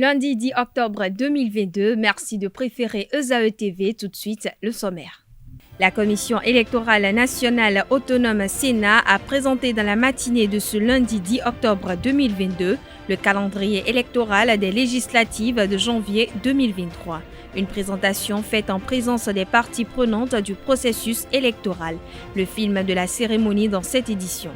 Lundi 10 octobre 2022, merci de préférer ESAE TV. Tout de suite, le sommaire. La Commission électorale nationale autonome Sénat a présenté dans la matinée de ce lundi 10 octobre 2022 le calendrier électoral des législatives de janvier 2023. Une présentation faite en présence des parties prenantes du processus électoral. Le film de la cérémonie dans cette édition.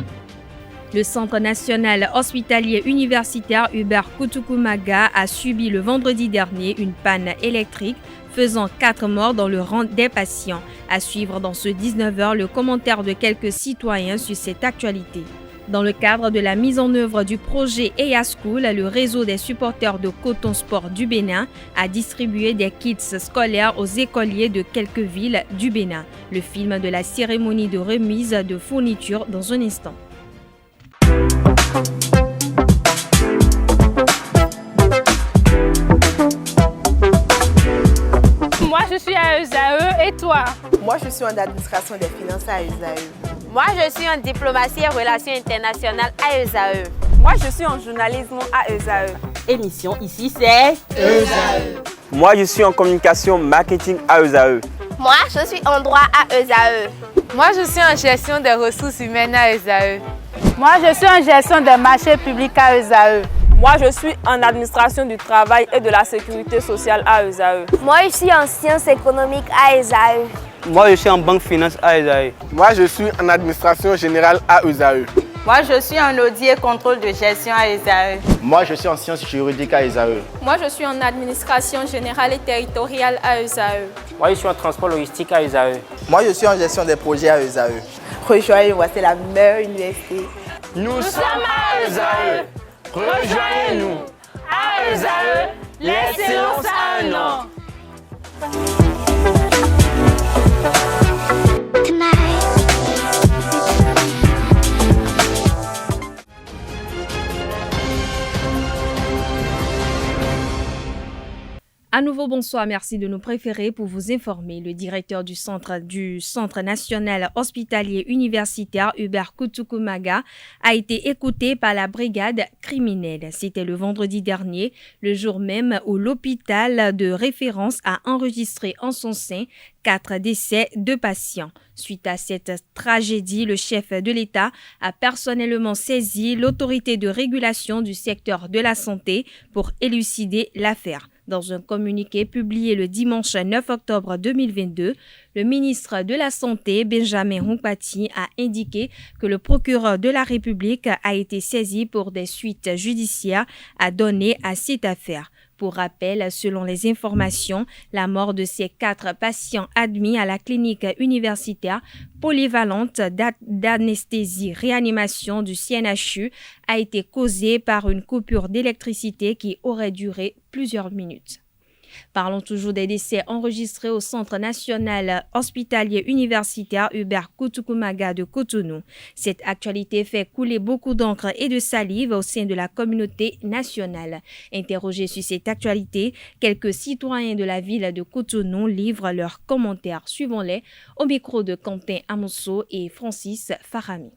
Le Centre national hospitalier universitaire Hubert Kutukumaga a subi le vendredi dernier une panne électrique, faisant 4 morts dans le rang des patients. À suivre dans ce 19h le commentaire de quelques citoyens sur cette actualité. Dans le cadre de la mise en œuvre du projet EA School, le réseau des supporters de Coton Sport du Bénin a distribué des kits scolaires aux écoliers de quelques villes du Bénin. Le film de la cérémonie de remise de fournitures dans un instant. Moi, je suis à ESAE et toi? Moi, je suis en administration des finances à ESAE. Moi, je suis en diplomatie et relations internationales à ESAE. Moi, je suis en journalisme à ESAE. Émission ici, c'est ESAE. Moi, je suis en communication marketing à ESAE. Moi, je suis en droit à ESAE. Moi, je suis en gestion des ressources humaines à ESAE. Moi, je suis en gestion des marchés publics à ESAE. Moi, je suis en administration du travail et de la sécurité sociale à ESAE. Moi, je suis en sciences économiques à ESAE. Moi, je suis en banque finance à ESAE. Moi, je suis en administration générale à ESAE. Moi, je suis en audit et contrôle de gestion à ESAE. Moi, je suis en sciences juridiques à ESAE. Moi, je suis en administration générale et territoriale à ESAE. Moi, je suis en transport logistique à ESAE. Moi, je suis en gestion des projets à ESAE. Rejoignez-moi, c'est la meilleure université. Nous sommes à ESAE. Rejoignez-nous. À ESAE, l'excellence a un nom. À nouveau, bonsoir, merci de nous préférer pour vous informer. Le directeur du Centre national hospitalier universitaire Hubert Kutukumaga a été écouté par la brigade criminelle. C'était le vendredi dernier, le jour même où l'hôpital de référence a enregistré en son sein 4 décès de patients. Suite à cette tragédie, le chef de l'État a personnellement saisi l'autorité de régulation du secteur de la santé pour élucider l'affaire. Dans un communiqué publié le dimanche 9 octobre 2022, le ministre de la Santé, Benjamin Hunkpati, a indiqué que le procureur de la République a été saisi pour des suites judiciaires à donner à cette affaire. Pour rappel, selon les informations, la mort de ces 4 patients admis à la clinique universitaire polyvalente d'anesthésie-réanimation du CNHU a été causée par une coupure d'électricité qui aurait duré plusieurs minutes. Parlons toujours des décès enregistrés au Centre national hospitalier universitaire Hubert Kutukumaga de Cotonou. Cette actualité fait couler beaucoup d'encre et de salive au sein de la communauté nationale. Interrogés sur cette actualité, quelques citoyens de la ville de Cotonou livrent leurs commentaires. Suivons-les au micro de Quentin Amosso et Francis Farami.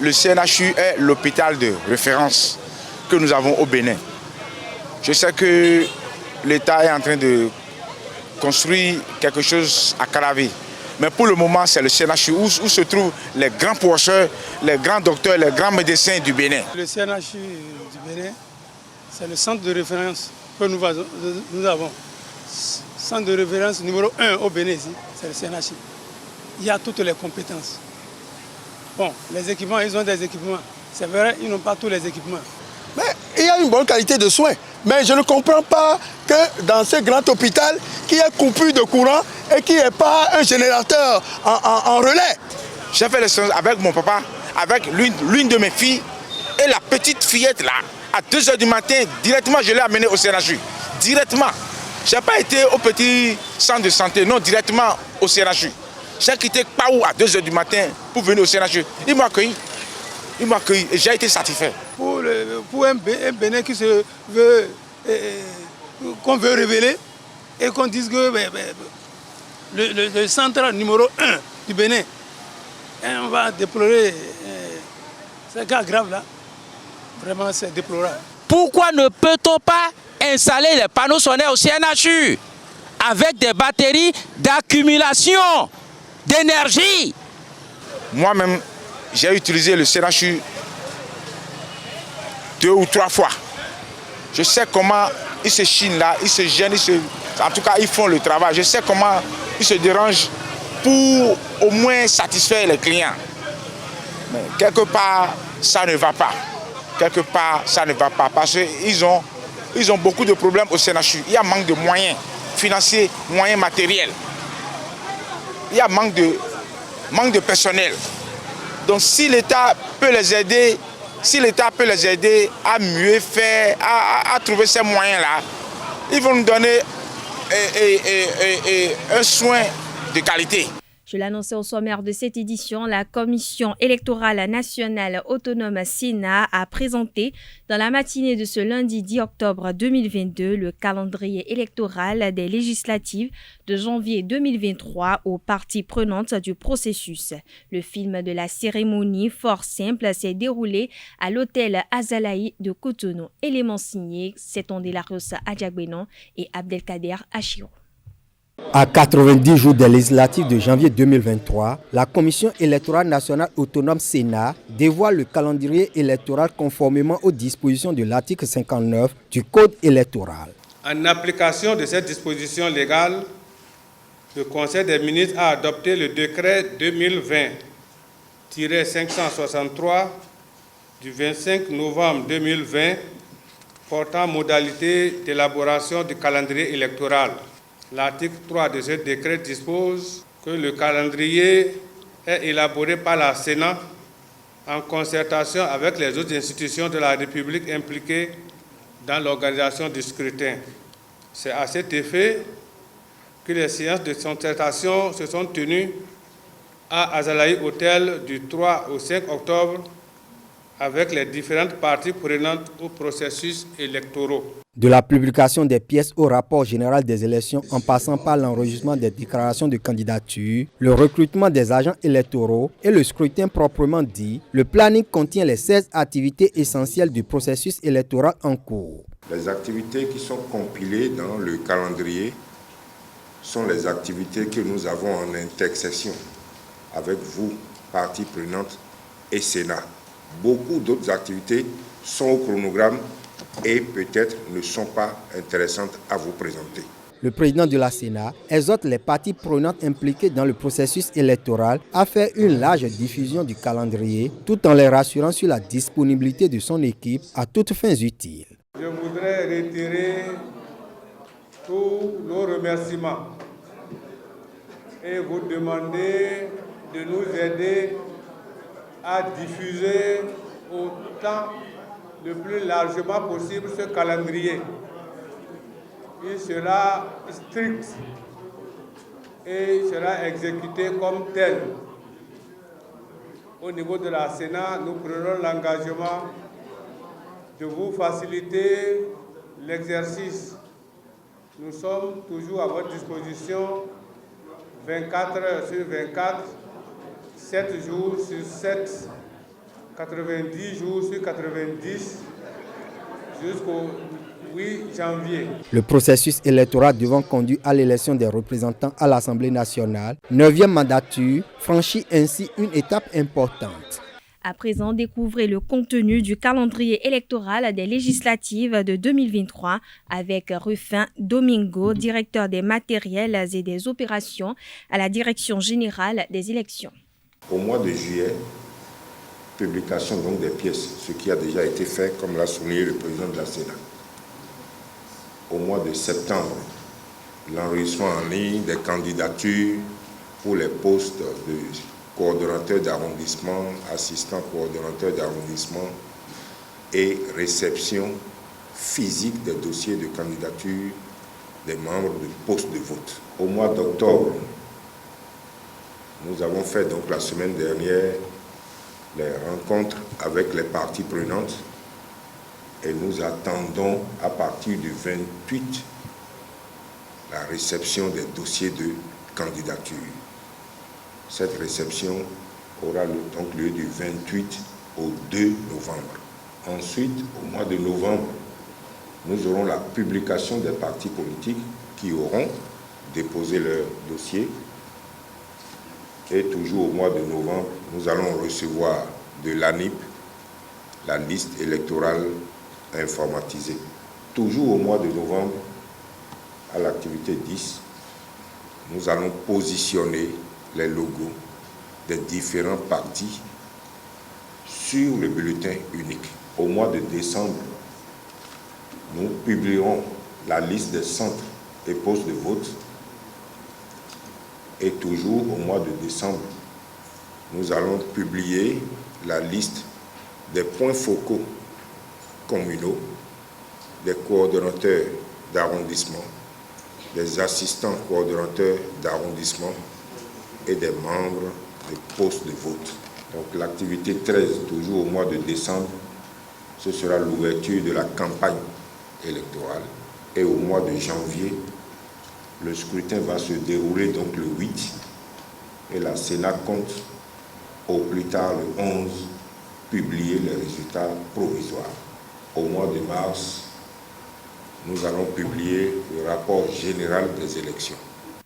Le CNHU est l'hôpital de référence que nous avons au Bénin. Je sais que l'État est en train de construire quelque chose à Calavi. Mais pour le moment, c'est le CNHU où se trouvent les grands professeurs, les grands docteurs, les grands médecins du Bénin. Le CNHU du Bénin, c'est le centre de référence que nous avons. Centre de référence numéro 1 au Bénin, c'est le CNHU. Il y a toutes les compétences. Bon, les équipements, ils ont des équipements. C'est vrai, ils n'ont pas tous les équipements. Mais il y a une bonne qualité de soins. Mais je ne comprends pas que dans ce grand hôpital, qu'il y ait coupure de courant et qu'il n'y ait pas un générateur en relais. J'ai fait les séances avec mon papa, avec l'une de mes filles et la petite fillette là. À 2h du matin, directement, je l'ai amenée au CNHU. Directement. Je n'ai pas été au petit centre de santé, non, directement au CNHU. J'ai quitté Paou à 2h du matin pour venir au CNHU. Ils m'ont accueilli. Il m'a accueilli et j'ai été satisfait. Pour un Bénin qui se veut, qu'on veut révéler et qu'on dise que le centre numéro 1 du Bénin, on va déplorer ce cas grave là. Vraiment, c'est déplorable. Pourquoi ne peut-on pas installer les panneaux solaires au CNHU avec des batteries d'accumulation d'énergie. Moi-même, j'ai utilisé le CNHU 2 ou 3 fois. Je sais comment ils se chinent là, ils se gênent, en tout cas ils font le travail. Je sais comment ils se dérangent pour au moins satisfaire les clients. Mais quelque part, ça ne va pas. Quelque part, ça ne va pas parce qu'ils ont beaucoup de problèmes au CNHU. Il y a manque de moyens financiers, moyens matériels. Il y a manque de personnel. Donc si l'État peut les aider, à mieux faire, à trouver ces moyens-là, ils vont nous donner un soin de qualité. Je l'annonçais au sommaire de cette édition, la Commission électorale nationale autonome Sénat a présenté dans la matinée de ce lundi 10 octobre 2022 le calendrier électoral des législatives de janvier 2023 aux parties prenantes du processus. Le film de la cérémonie, fort simple, s'est déroulé à l'hôtel Azalaï de Cotonou. Éléments signés, c'est Delarios Adjagbenon et Abdelkader Achiro. À 90 jours des législatives de janvier 2023, la Commission électorale nationale autonome Sénat dévoile le calendrier électoral conformément aux dispositions de l'article 59 du Code électoral. En application de cette disposition légale, le Conseil des ministres a adopté le décret 2020-563 du 25 novembre 2020 portant modalité d'élaboration du calendrier électoral. L'article 3 de ce décret dispose que le calendrier est élaboré par la Sénat en concertation avec les autres institutions de la République impliquées dans l'organisation du scrutin. C'est à cet effet que les séances de concertation se sont tenues à Azalaï Hotel du 3 au 5 octobre avec les différentes parties prenantes au processus électoraux. De la publication des pièces au rapport général des élections en passant par l'enregistrement des déclarations de candidature, le recrutement des agents électoraux et le scrutin proprement dit, le planning contient les 16 activités essentielles du processus électoral en cours. Les activités qui sont compilées dans le calendrier sont les activités que nous avons en intersection avec vous, parties prenantes et Sénat. Beaucoup d'autres activités sont au chronogramme et peut-être ne sont pas intéressantes à vous présenter. Le président de la Sénat exhorte les parties prenantes impliquées dans le processus électoral à faire une large diffusion du calendrier tout en les rassurant sur la disponibilité de son équipe à toutes fins utiles. Je voudrais retirer tous nos remerciements et vous demander de nous aider à diffuser autant le plus largement possible ce calendrier. Il sera strict et sera exécuté comme tel. Au niveau de la Sénat, nous prenons l'engagement de vous faciliter l'exercice. Nous sommes toujours à votre disposition 24 heures sur 24, 7 jours sur 7, 90 jours sur 90, jusqu'au 8 janvier. Le processus électoral devant conduire à l'élection des représentants à l'Assemblée nationale, 9e mandature, franchit ainsi une étape importante. À présent, découvrez le contenu du calendrier électoral des législatives de 2023 avec Rufin Domingo, directeur des matériels et des opérations à la Direction générale des élections. Au mois de juillet, publication donc des pièces, ce qui a déjà été fait, comme l'a souligné le président de la Sénat. Au mois de septembre, l'enregistrement en ligne des candidatures pour les postes de coordonnateur d'arrondissement, assistant coordonnateur d'arrondissement et réception physique des dossiers de candidature des membres du poste de vote. Au mois d'octobre, nous avons fait donc la semaine dernière les rencontres avec les parties prenantes et nous attendons à partir du 28 la réception des dossiers de candidature. Cette réception aura donc lieu du 28 au 2 novembre. Ensuite, au mois de novembre, nous aurons la publication des partis politiques qui auront déposé leur dossier. Et toujours au mois de novembre, nous allons recevoir de l'ANIP la liste électorale informatisée. Toujours au mois de novembre, à l'activité 10, nous allons positionner les logos des différents partis sur le bulletin unique. Au mois de décembre, nous publierons la liste des centres et postes de vote. Et toujours au mois de décembre, nous allons publier la liste des points focaux communaux, des coordonnateurs d'arrondissement, des assistants coordonnateurs d'arrondissement et des membres des postes de vote. Donc l'activité 13, toujours au mois de décembre, ce sera l'ouverture de la campagne électorale. Et au mois de janvier, le scrutin va se dérouler donc le 8 et la Sénat compte au plus tard le 11 publier les résultats provisoires. Au mois de mars, nous allons publier le rapport général des élections.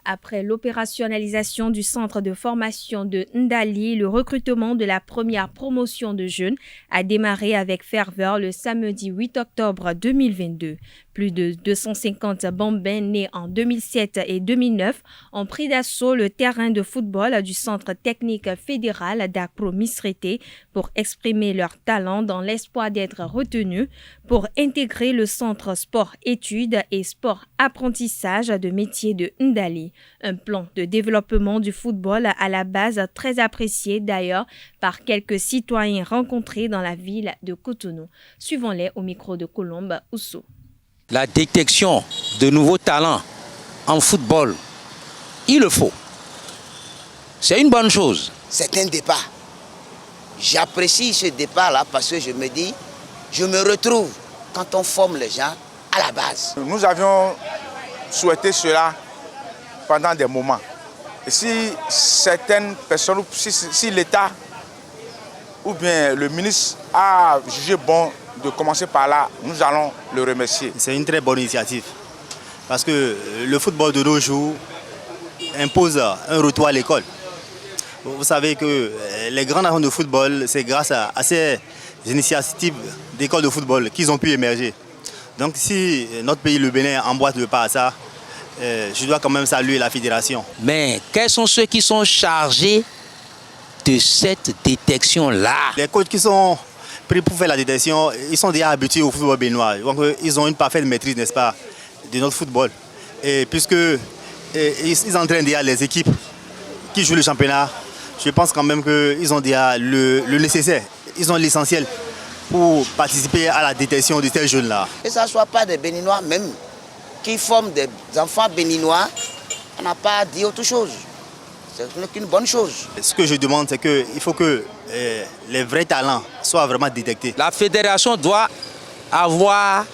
Après l'opérationnalisation du centre de formation de Ndali, le recrutement de la première promotion de jeunes a démarré avec ferveur le samedi 8 octobre 2022. Plus de 250 Bambins nés en 2007 et 2009 ont pris d'assaut le terrain de football du Centre technique fédéral d'Akpro Misrété pour exprimer leur talent dans l'espoir d'être retenus pour intégrer le centre sport-études et sport-apprentissage de métiers de Ndali. Un plan de développement du football à la base très apprécié d'ailleurs par quelques citoyens rencontrés dans la ville de Cotonou. Suivons-les au micro de Colombe Ousso. La détection de nouveaux talents en football, il le faut. C'est une bonne chose. C'est un départ. J'apprécie ce départ-là parce que je me dis, je me retrouve quand on forme les gens à la base. Nous avions souhaité cela pendant des moments. Et si certaines personnes, si l'État ou bien le ministre a jugé bon de commencer par là, nous allons le remercier. C'est une très bonne initiative parce que le football de nos jours impose un retour à l'école. Vous savez que les grands nations de football, c'est grâce à ces initiatives d'écoles de football qu'ils ont pu émerger. Donc si notre pays, le Bénin, emboîte le pas à ça, je dois quand même saluer la fédération. Mais quels sont ceux qui sont chargés de cette détection-là? Les coachs qui sont pris pour faire la détection, ils sont déjà habitués au football béninois. Donc ils ont une parfaite maîtrise, n'est-ce pas, de notre football. Et puisque ils entraînent déjà les équipes qui jouent le championnat, je pense quand même qu'ils ont déjà le nécessaire. Ils ont l'essentiel pour participer à la détection de ces jeunes-là. Que ce ne soit pas des Béninois même qui forment des enfants béninois, on n'a pas dit autre chose. C'est une bonne chose. Ce que je demande, c'est qu'il faut que les vrais talents soient vraiment détectés. La fédération doit avoir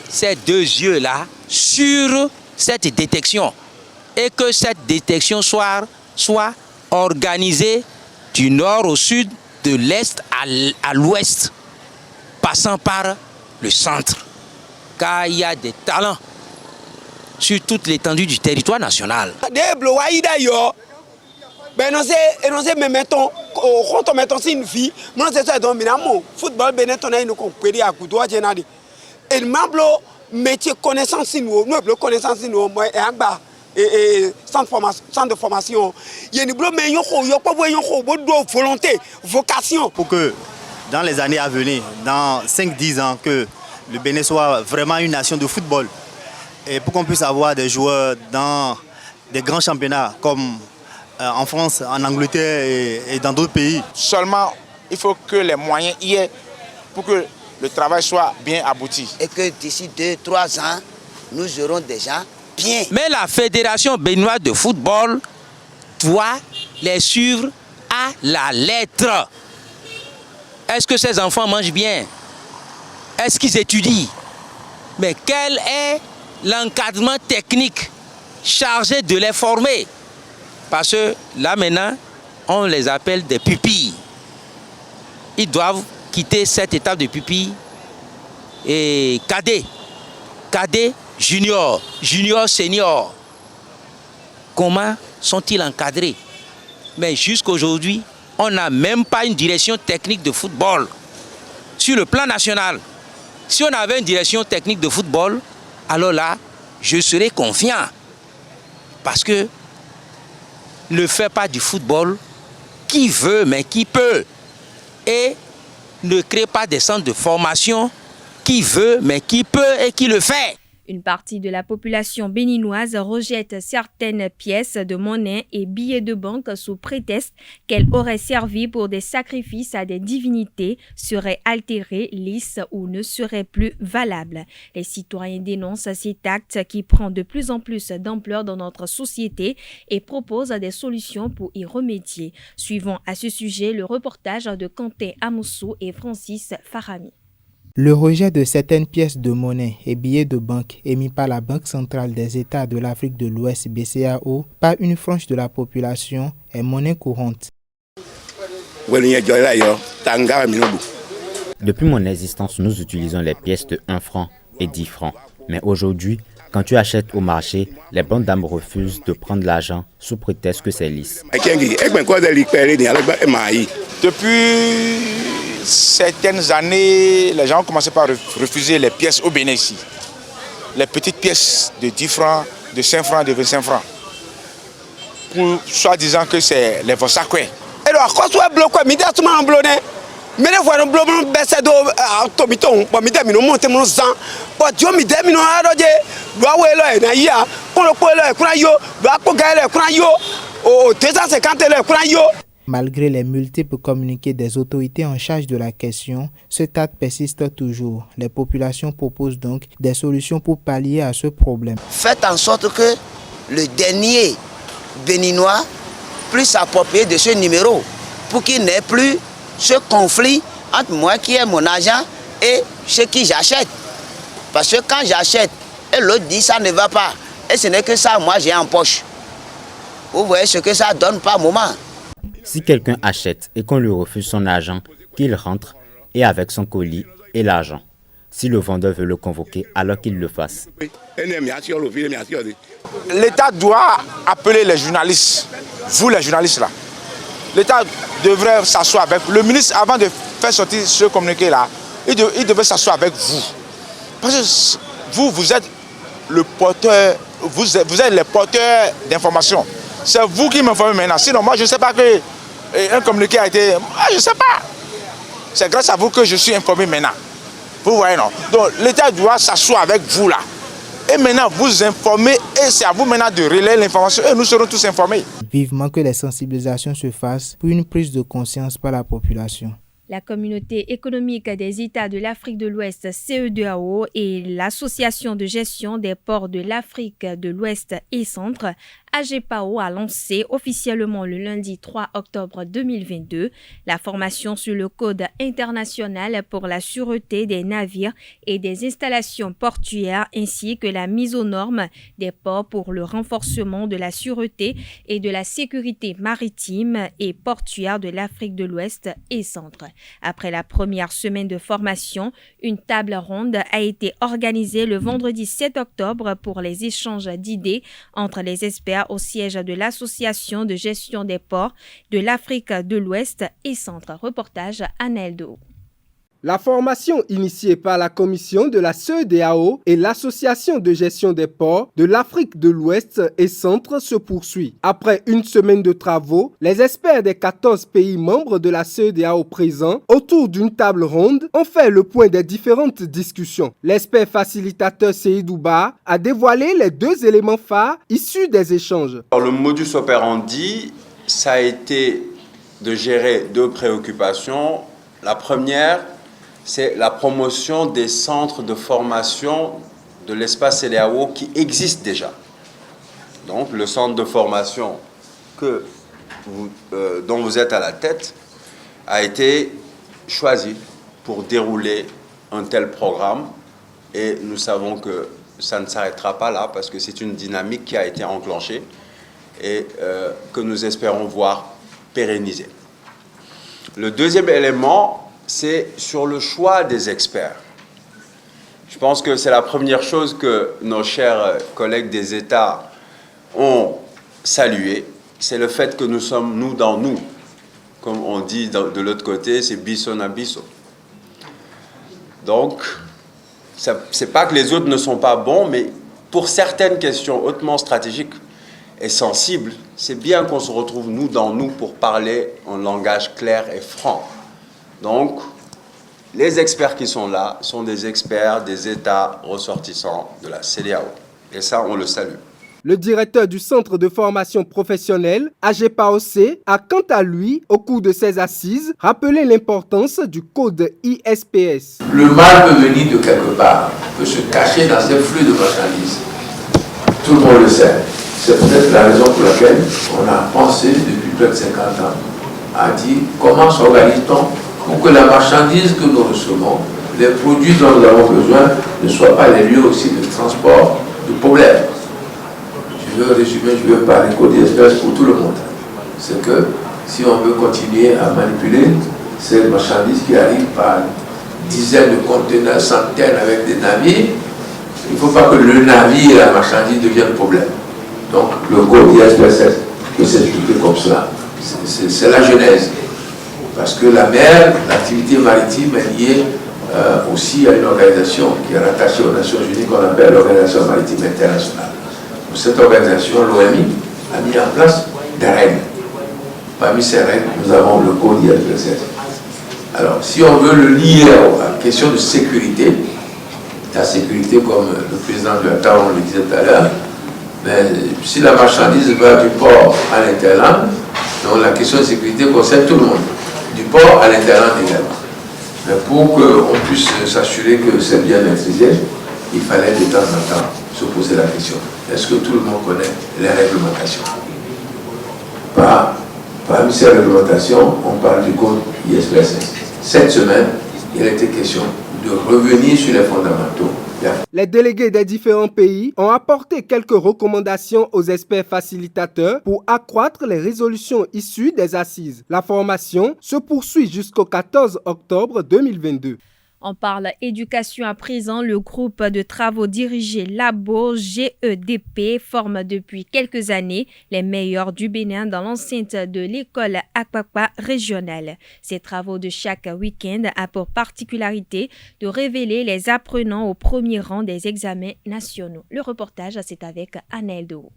ces deux yeux-là sur cette détection et que cette détection soit organisée du nord au sud, de l'est à l'ouest, passant par le centre. Car il y a des talents sur toute l'étendue du territoire national. Centre de formation. Volonté, vocation. Pour que dans les années à venir, dans 5-10 ans, que le Bénin soit vraiment une nation de football. Et pour qu'on puisse avoir des joueurs dans des grands championnats comme en France, en Angleterre et dans d'autres pays. Seulement, il faut que les moyens y aient pour que le travail soit bien abouti. Et que d'ici 2-3 ans, nous aurons déjà bien. Mais la Fédération béninoise de football doit les suivre à la lettre. Est-ce que ces enfants mangent bien? Est-ce qu'ils étudient? Mais quel est l'encadrement technique chargé de les former? Parce que là maintenant, on les appelle des pupilles. Ils doivent quitter cette étape de pupille et cadet, cadet, junior, junior, senior. Comment sont-ils encadrés? Mais jusqu'aujourd'hui, on n'a même pas une direction technique de football. Sur le plan national, si on avait une direction technique de football, alors là, je serais confiant. Parce que ne fait pas du football qui veut, mais qui peut. Et ne crée pas des centres de formation qui veut, mais qui peut et qui le fait. Une partie de la population béninoise rejette certaines pièces de monnaie et billets de banque sous prétexte qu'elles auraient servi pour des sacrifices à des divinités, seraient altérées, lisses ou ne seraient plus valables. Les citoyens dénoncent cet acte qui prend de plus en plus d'ampleur dans notre société et proposent des solutions pour y remédier. Suivons à ce sujet le reportage de Quentin Amoussou et Francis Farami. Le rejet de certaines pièces de monnaie et billets de banque émis par la Banque centrale des États de l'Afrique de l'Ouest BCAO par une frange de la population est monnaie courante. Depuis mon existence, nous utilisons les pièces de 1 franc et 10 francs. Mais aujourd'hui, quand tu achètes au marché, les banques d'âme refusent de prendre l'argent sous prétexte que c'est lisse. Depuis certaines années, les gens ont commencé par refuser les pièces au Bénin ici. Les petites pièces de 10 francs, de 5 francs, de 25 francs. Pour soi-disant que c'est les vossacoués. Et alors, quand tu es bloqué, tu es en bloqué. Mais les voix bloquées, baissent de tomiton, pour m'aider, nous montons nos sang. Pour Dieu, m'aider, nous arrêter. Doit où est là, naïa. Quand le poil est crayo, doit qu'on gagne le crayo. Oh, 250 le crayo. Malgré les multiples communiqués des autorités en charge de la question, ce tas persiste toujours. Les populations proposent donc des solutions pour pallier à ce problème. Faites en sorte que le dernier béninois puisse s'approprier de ce numéro pour qu'il n'ait plus ce conflit entre moi qui ai mon argent et ceux qui j'achète. Parce que quand j'achète et l'autre dit ça ne va pas, et ce n'est que ça moi j'ai en poche. Vous voyez ce que ça donne par moment. Si quelqu'un achète et qu'on lui refuse son argent, qu'il rentre et avec son colis et l'argent. Si le vendeur veut le convoquer, alors qu'il le fasse. L'État doit appeler les journalistes, vous les journalistes là. L'État devrait s'asseoir avec le ministre avant de faire sortir ce communiqué là. Il devait s'asseoir avec vous. Parce que vous êtes le porteur, vous êtes les porteurs d'informations. C'est vous qui m'informez maintenant. Sinon, moi, je ne sais pas qu'un communiqué a été... Moi, je ne sais pas. C'est grâce à vous que je suis informé maintenant. Vous voyez, non? Donc, l'État doit s'asseoir avec vous, là. Et maintenant, vous informer. Et c'est à vous maintenant de relayer l'information. Et nous serons tous informés. Vivement que les sensibilisations se fassent pour une prise de conscience par la population. La Communauté économique des États de l'Afrique de l'Ouest, CEDEAO, et l'Association de gestion des ports de l'Afrique de l'Ouest et Centre, AGEPAO, a lancé officiellement le lundi 3 octobre 2022 la formation sur le Code international pour la sûreté des navires et des installations portuaires ainsi que la mise aux normes des ports pour le renforcement de la sûreté et de la sécurité maritime et portuaire de l'Afrique de l'Ouest et Centre. Après la première semaine de formation, une table ronde a été organisée le vendredi 7 octobre pour les échanges d'idées entre les experts au siège de l'Association de gestion des ports de l'Afrique de l'Ouest et Centre. Reportage Anaël Do. La formation initiée par la commission de la CEDEAO et l'Association de gestion des ports de l'Afrique de l'Ouest et Centre se poursuit. Après une semaine de travaux, les experts des 14 pays membres de la CEDEAO présents autour d'une table ronde ont fait le point des différentes discussions. L'expert facilitateur Seydou Ba a dévoilé les 2 éléments phares issus des échanges. Le modus operandi, ça a été de gérer 2 préoccupations. La première, c'est la promotion des centres de formation de l'espace CEDEAO qui existent déjà. Donc le centre de formation dont vous êtes à la tête a été choisi pour dérouler un tel programme et nous savons que ça ne s'arrêtera pas là parce que c'est une dynamique qui a été enclenchée et que nous espérons voir pérenniser. Le deuxième élément, c'est sur le choix des experts. pense que c'est la première chose que nos chers collègues des États ont salué. C'est le fait que nous sommes nous dans nous. Comme on dit de l'autre côté, c'est biso na biso. Donc, c'est pas que les autres ne sont pas bons, mais pour certaines questions hautement stratégiques et sensibles, c'est bien qu'on se retrouve nous dans nous pour parler en langage clair et franc. Donc, les experts qui sont là sont des experts des États ressortissants de la CEDEAO. Et ça, on le salue. Le directeur du centre de formation professionnelle, AGPAOC, a quant à lui, au cours de ses assises, rappelé l'importance du code ISPS. Le mal peut venir de quelque part, peut se cacher dans ces flux de marchandises. Tout le monde le sait. C'est peut-être la raison pour laquelle on a pensé depuis près de 50 ans à dire comment s'organise-t-on pour que la marchandise que nous recevons, les produits dont nous avons besoin, ne soient pas les lieux aussi de transport de problèmes. Je veux résumer, je veux parler code ISPS pour tout le monde. C'est que si on veut continuer à manipuler ces marchandises qui arrivent par dizaines de conteneurs, centaines avec des navires, il ne faut pas que le navire et la marchandise deviennent le problème. Donc le code ISPS peut s'expliquer comme cela. C'est la genèse. Parce que la mer, l'activité maritime est liée aussi à une organisation qui est rattachée aux Nations Unies qu'on appelle l'Organisation Maritime Internationale. Cette organisation, l'OMI, a mis en place des règles. Parmi ces règles, nous avons le code ISPS. Alors, si on veut le lier à la question de sécurité, la sécurité, comme le président de l'État, on le disait tout à l'heure, mais si la marchandise va du port à l'interland, donc la question de sécurité concerne tout le monde, du port à l'interland également. Mais pour qu'on puisse s'assurer que c'est bien maîtrisé, il fallait de temps en temps se poser la question. Est-ce que tout le monde connaît les réglementations? Parmi ces réglementations, on parle du code ISPS. Cette semaine, il a été question de revenir sur les fondamentaux. Les délégués des différents pays ont apporté quelques recommandations aux experts facilitateurs pour accroître les résolutions issues des assises. La formation se poursuit jusqu'au 14 octobre 2022. On parle éducation à présent. Le groupe de travaux dirigé Labo GEDP forme depuis quelques années les meilleurs du Bénin dans l'enceinte de l'école Akpakpa régionale. Ces travaux de chaque week-end ont pour particularité de révéler les apprenants au premier rang des examens nationaux. Le reportage, c'est avec Anaël Dehaut.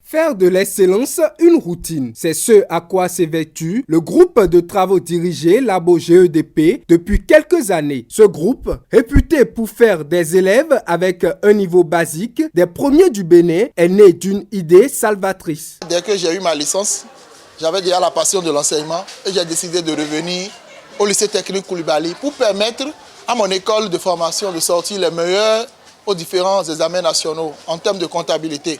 Faire de l'excellence une routine, c'est ce à quoi s'évertue le groupe de travaux dirigé Labo GEDP depuis quelques années. Ce groupe, réputé pour faire des élèves avec un niveau basique, des premiers du Bénin, est né d'une idée salvatrice. Dès que j'ai eu ma licence, j'avais déjà la passion de l'enseignement et j'ai décidé de revenir au lycée technique Koulibaly pour permettre à mon école de formation de sortir les meilleurs aux différents examens nationaux en termes de comptabilité.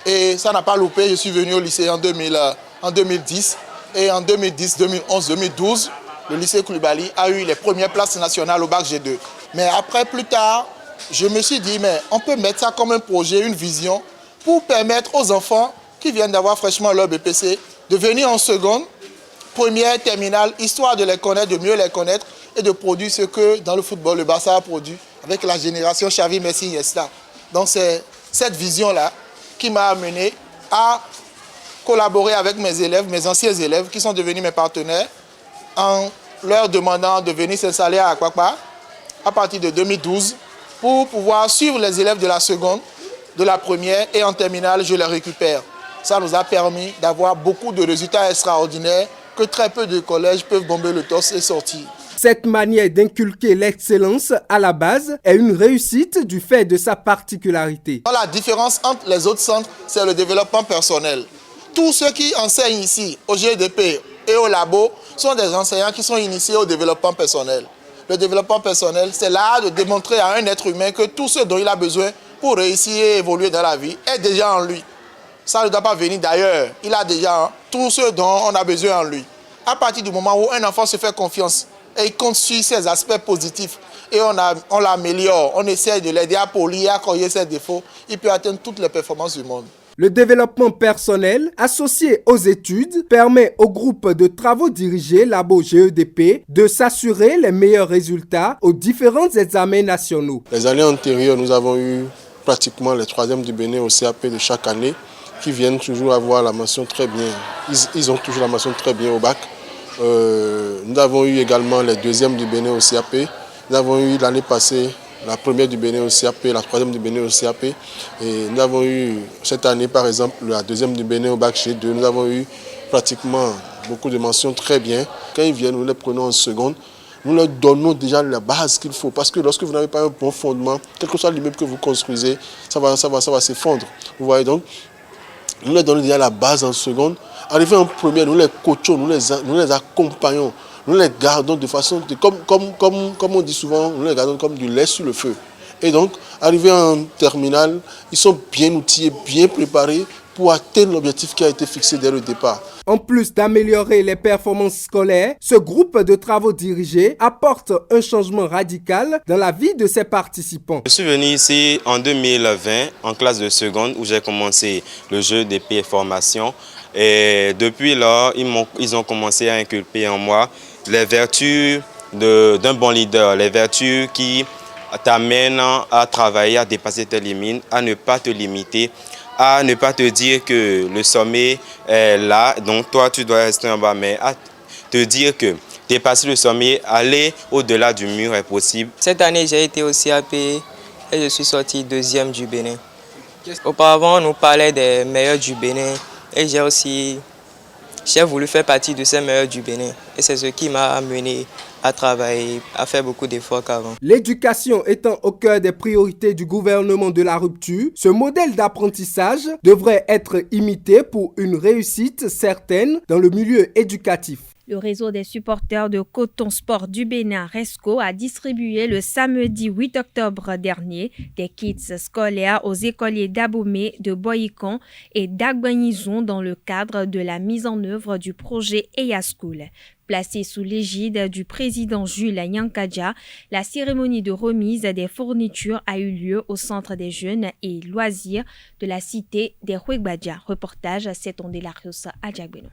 Et ça n'a pas loupé, je suis venu au lycée en 2010. Et en 2010, 2011, 2012, le lycée Koulibaly a eu les premières places nationales au bac G2. Mais après, plus tard, je me suis dit, mais on peut mettre ça comme un projet, une vision, pour permettre aux enfants qui viennent d'avoir fraîchement leur BPC de venir en seconde, première, terminale, histoire de les connaître, de mieux les connaître et de produire ce que dans le football, le Barça a produit avec la génération Xavi, Messi, Iniesta. Donc c'est cette vision-là qui m'a amené à collaborer avec mes élèves, mes anciens élèves qui sont devenus mes partenaires en leur demandant de venir s'installer à Akpakpa à partir de 2012 pour pouvoir suivre les élèves de la seconde, de la première et en terminale, je les récupère. Ça nous a permis d'avoir beaucoup de résultats extraordinaires que très peu de collèges peuvent bomber le torse et sortir. Cette manière d'inculquer l'excellence à la base est une réussite du fait de sa particularité. La différence entre les autres centres, c'est le développement personnel. Tous ceux qui enseignent ici, au GEDP et au labo, sont des enseignants qui sont initiés au développement personnel. Le développement personnel, c'est l'art de démontrer à un être humain que tout ce dont il a besoin pour réussir et évoluer dans la vie est déjà en lui. Ça ne doit pas venir d'ailleurs. Il a déjà tout ce dont on a besoin en lui. À partir du moment où un enfant se fait confiance, et il compte sur ses aspects positifs et on l'améliore, on essaie de l'aider à polir, à corriger ses défauts, il peut atteindre toutes les performances du monde. Le développement personnel associé aux études permet au groupe de travaux dirigés Labo GEDP de s'assurer les meilleurs résultats aux différents examens nationaux. Les années antérieures, nous avons eu pratiquement les 3e du Bénin au CAP de chaque année qui viennent toujours avoir la mention très bien. Ils ont toujours la mention très bien au bac. Nous avons eu également les 2e du Bénin au CAP. Nous avons eu l'année passée la 1re du Bénin au CAP, la 3e du Bénin au CAP. Et nous avons eu cette année par exemple la 2e du Bénin au bac G2. Nous avons eu pratiquement beaucoup de mentions très bien. Quand ils viennent, nous les prenons en seconde. Nous leur donnons déjà la base qu'il faut. Parce que lorsque vous n'avez pas un bon fondement, quel que soit l'immeuble que vous construisez, ça va s'effondrer. Vous voyez donc, nous leur donnons déjà la base en seconde. Arrivé en première, nous les coachons, nous les accompagnons. Nous les gardons de façon, comme on dit souvent, nous les gardons comme du lait sur le feu. Et donc, arrivés en terminale, ils sont bien outillés, bien préparés pour atteindre l'objectif qui a été fixé dès le départ. En plus d'améliorer les performances scolaires, ce groupe de travaux dirigés apporte un changement radical dans la vie de ses participants. Je suis venu ici en 2020 en classe de seconde où j'ai commencé le jeu d'épée et formation. Et depuis là, ils ont commencé à inculper en moi les vertus d'un bon leader, les vertus qui t'amènent à travailler, à dépasser tes limites, à ne pas te limiter, à ne pas te dire que le sommet est là, donc toi tu dois rester en bas, mais à te dire que dépasser le sommet, aller au-delà du mur est possible. Cette année, j'ai été au CAP et je suis sorti 2e du Bénin. Auparavant, on nous parlait des meilleurs du Bénin et j'ai voulu faire partie de ces meilleurs du Bénin. Et c'est ce qui m'a amené à travailler, à faire beaucoup d'efforts qu'avant. L'éducation étant au cœur des priorités du gouvernement de la rupture, ce modèle d'apprentissage devrait être imité pour une réussite certaine dans le milieu éducatif. Le réseau des supporters de Coton Sport du Bénin, RESCO, a distribué le samedi 8 octobre dernier des kits scolaires aux écoliers d'Abomey, de Boyikon et d'Agbanizon dans le cadre de la mise en œuvre du projet EA School. Placé sous l'égide du président Jules Yankadja, la cérémonie de remise des fournitures a eu lieu au Centre des jeunes et loisirs de la cité des Huegbadja. Reportage Seton de la Riosa à Djagbenon.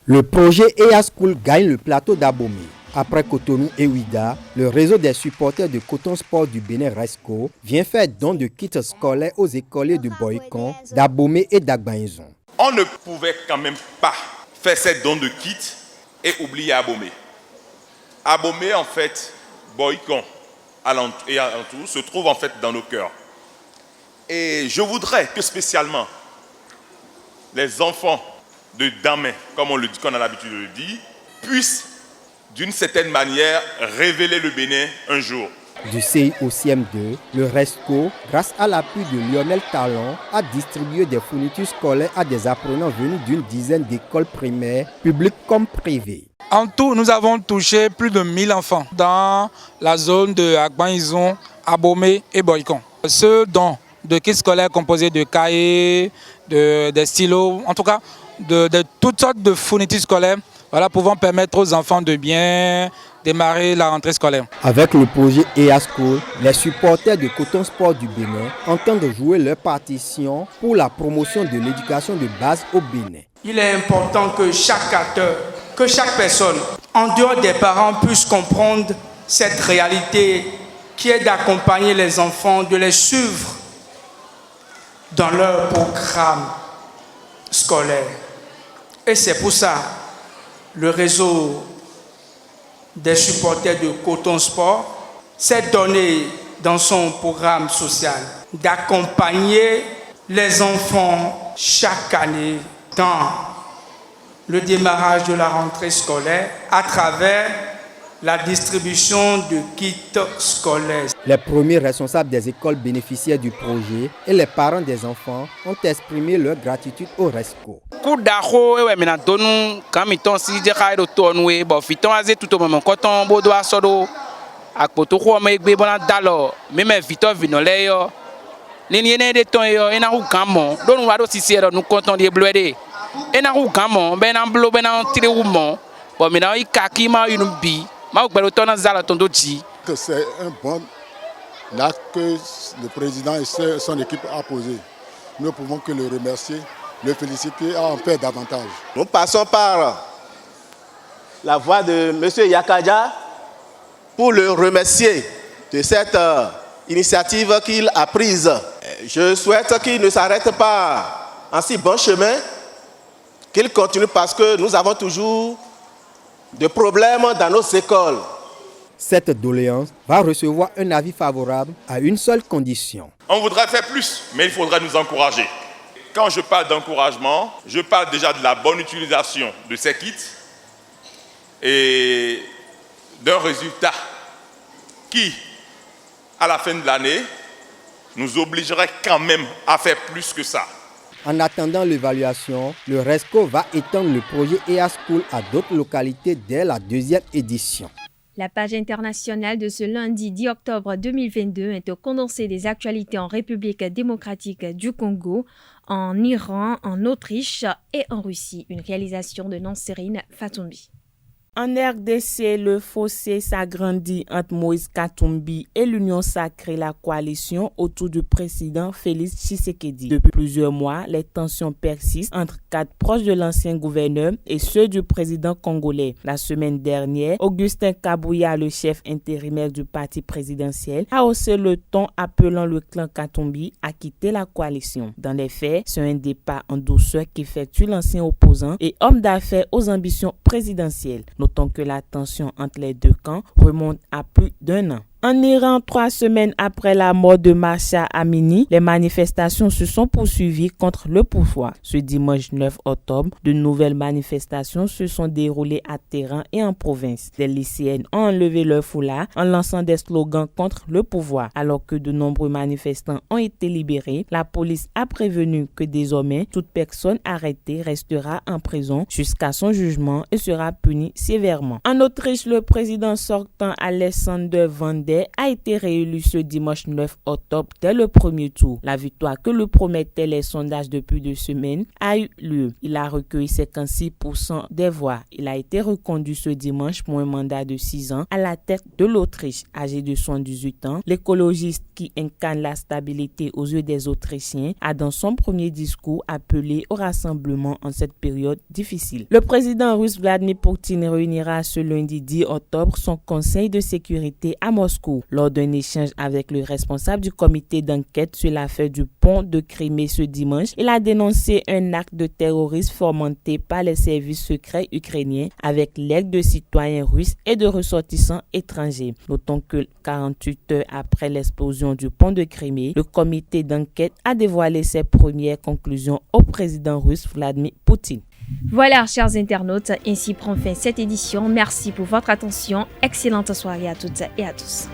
Le projet EA School gagne le plateau d'Abomey. Après Cotonou et Ouida, le réseau des supporters de Coton Sport du Bénin RESCO vient faire don de kits scolaires aux écoliers de Boyikon, d'Abomey et d'Agbanizon. On ne pouvait quand même pas faire ces dons de kits et oublier Abomey. Abomey, en fait, Boyikon et alentour se trouve en fait dans nos cœurs. Et je voudrais que spécialement les enfants de Damé, comme on a l'habitude de le dire, puissent d'une certaine manière révéler le Bénin un jour. Du CI au CM2, le RESCO, grâce à l'appui de Lionel Talon, a distribué des fournitures scolaires à des apprenants venus d'une dizaine d'écoles primaires, publiques comme privées. En tout, nous avons touché plus de 1000 enfants dans la zone de Agbanizon, Abomey et Boyikon. Ce don de kits scolaires composés de cahiers, des stylos, en tout cas, de toutes sortes de fournitures scolaires, pouvant permettre aux enfants de bien démarrer la rentrée scolaire. Avec le projet EA School, les supporters de Coton Sport du Bénin entendent jouer leur partition pour la promotion de l'éducation de base au Bénin. Il est important que chaque acteur, que chaque personne, en dehors des parents, puisse comprendre cette réalité qui est d'accompagner les enfants, de les suivre dans leur programme scolaire. Et c'est pour ça le réseau des supporters de Coton Sport s'est donné dans son programme social d'accompagner les enfants chaque année dans le démarrage de la rentrée scolaire à travers la distribution de kits scolaires. Les premiers responsables des écoles bénéficiaires du projet et les parents des enfants ont exprimé leur gratitude au RESCO. C'est un bon acte que le président et son équipe a posé. nous ne pouvons que le remercier, le féliciter et en faire davantage. Nous passons par la voix de M. Yakaja pour le remercier de cette initiative qu'il a prise. Je souhaite qu'il ne s'arrête pas en si bon chemin, qu'il continue parce que nous avons toujours des problèmes dans nos écoles. Cette doléance va recevoir un avis favorable à une seule condition. On voudrait faire plus, mais il faudrait nous encourager. Quand je parle d'encouragement, je parle déjà de la bonne utilisation de ces kits et d'un résultat qui, à la fin de l'année, nous obligerait quand même à faire plus que ça. En attendant l'évaluation, le RESCO va étendre le projet EA School à d'autres localités dès la deuxième édition. La page internationale de ce lundi 10 octobre 2022 est au condensé des actualités en République démocratique du Congo, en Iran, en Autriche et en Russie. Une réalisation de Nansérine Fatoumbi. En RDC, le fossé s'agrandit entre Moïse Katumbi et l'Union sacrée, la coalition autour du président Félix Tshisekedi. Depuis plusieurs mois, les tensions persistent entre cadres proches de l'ancien gouverneur et ceux du président congolais. La semaine dernière, Augustin Kabouya, le chef intérimaire du parti présidentiel, a haussé le ton appelant le clan Katumbi à quitter la coalition. Dans les faits, c'est un départ en douceur qu'effectue l'ancien opposant et homme d'affaires aux ambitions présidentielles. Notons que la tension entre les deux camps remonte à plus d'1 an. En Iran, 3 semaines après la mort de Mahsa Amini, les manifestations se sont poursuivies contre le pouvoir. Ce dimanche 9 octobre, de nouvelles manifestations se sont déroulées à Téhéran et en province. Des lycéennes ont enlevé leur foulard en lançant des slogans contre le pouvoir. Alors que de nombreux manifestants ont été libérés, la police a prévenu que désormais, toute personne arrêtée restera en prison jusqu'à son jugement et sera punie sévèrement. En Autriche, le président sortant Alexander Van der Bellen a été réélu ce dimanche 9 octobre dès le premier tour. La victoire que le promettaient les sondages depuis 2 semaines a eu lieu. Il a recueilli 56% des voix. Il a été reconduit ce dimanche pour un mandat de 6 ans à la tête de l'Autriche. Âgé de 78 ans, l'écologiste qui incarne la stabilité aux yeux des Autrichiens a dans son premier discours appelé au rassemblement en cette période difficile. Le président russe Vladimir Poutine réunira ce lundi 10 octobre son conseil de sécurité à Moscou. Lors d'un échange avec le responsable du comité d'enquête sur l'affaire du pont de Crimée ce dimanche, il a dénoncé un acte de terrorisme fomenté par les services secrets ukrainiens avec l'aide de citoyens russes et de ressortissants étrangers. Notons que 48 heures après l'explosion du pont de Crimée, le comité d'enquête a dévoilé ses premières conclusions au président russe Vladimir Poutine. Voilà, chers internautes, ainsi prend fin cette édition. Merci pour votre attention. Excellente soirée à toutes et à tous.